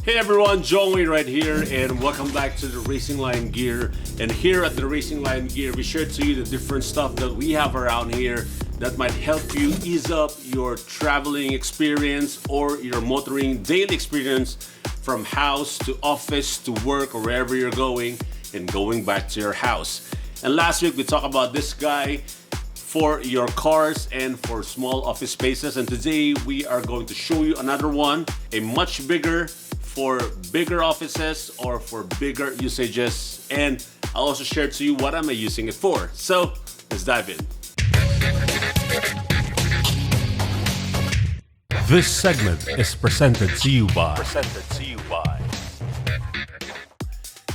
Hey everyone, Joey right here, and welcome back to the Racing Line Gear. And here at the Racing Line Gear, we share to you the different stuff that we have around here that might help you ease up your traveling experience or your motoring daily experience from house to office to work or wherever you're going and going back to your house. And last week we talked about this guy for your cars and for small office spaces, and today we are going to show you another one, a much bigger for bigger offices or for bigger usages, and I'll also share to you what am I using it for. So let's dive in. This segment is presented to you by.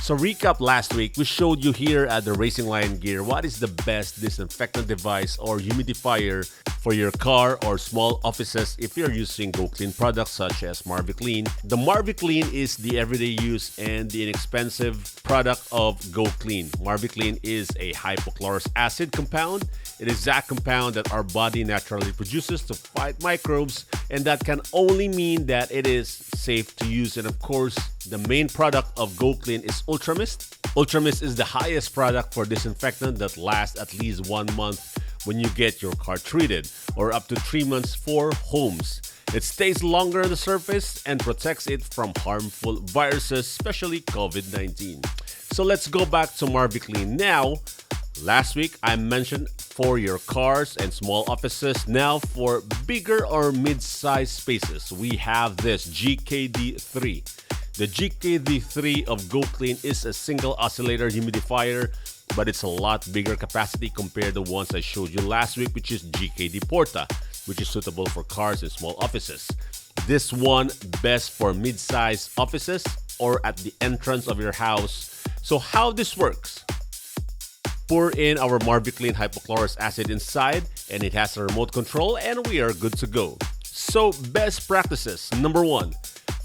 So recap last week, we showed you here at the Racing Line Gear what is the best disinfectant device or humidifier for your car or small offices if you're using GoClean products such as Kleen. The Kleen is the everyday use and the inexpensive product of GoClean. Kleen is a hypochlorous acid compound. It is that compound that our body naturally produces to fight microbes, and that can only mean that it is safe to use. And of course, the main product of GoClean is Ultramist. Ultramist is the highest product for disinfectant that lasts at least 1 month when you get your car treated, or up to 3 months for homes. It stays longer on the surface and protects it from harmful viruses, especially Covid-19. So let's go back to Kleen. Now, last week I mentioned for your cars and small offices. Now for bigger or mid-sized spaces, we have this GKD-3. The GKD-3 of GoClean is a single oscillator humidifier, but it's a lot bigger capacity compared to the ones I showed you last week, which is GKD Porta, which is suitable for cars and small offices. This one best for mid-sized offices or at the entrance of your house. So how this works? Pour in our Kleen hypochlorous acid inside, and it has a remote control, and we are good to go. So best practices. Number 1,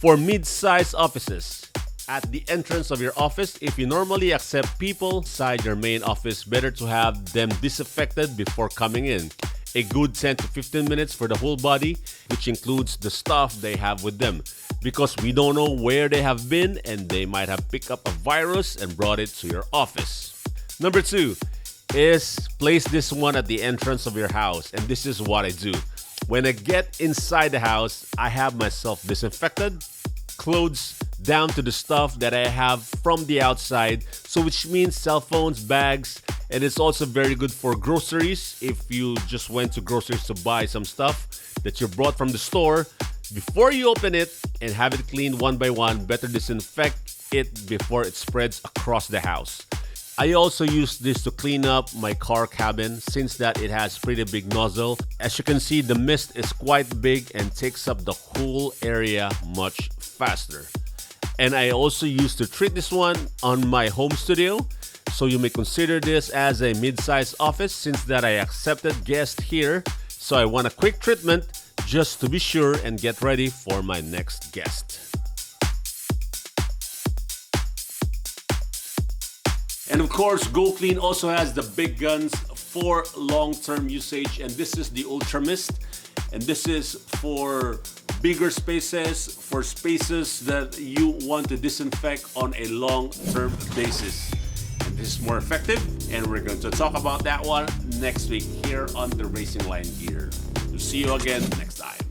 for mid-sized offices. At the entrance of your office, if you normally accept people inside your main office, better to have them disinfected before coming in. A good 10 to 15 minutes for the whole body, which includes the stuff they have with them, because we don't know where they have been and they might have picked up a virus and brought it to your office. Number 2 is place this one at the entrance of your house, and this is what I do. When I get inside the house, I have myself disinfected, clothes down to the stuff that I have from the outside, so which means cell phones, bags, and it's also very good for groceries. If you just went to groceries to buy some stuff that you brought from the store, before you open it and have it cleaned one by one, better disinfect it before it spreads across the house. I also use this to clean up my car cabin since that it has pretty big nozzle. As you can see, the mist is quite big and takes up the whole area much faster. And I also used to treat this one on my home studio. So you may consider this as a mid-sized office since that I accepted guests here. So I want a quick treatment just to be sure and get ready for my next guest. And of course, GoClean also has the big guns for long-term usage, and this is the Ultramist, and this is for bigger spaces, for spaces that you want to disinfect on a long-term basis. And this is more effective, and we're going to talk about that one next week here on the Racing Line Gear. We'll see you again next time.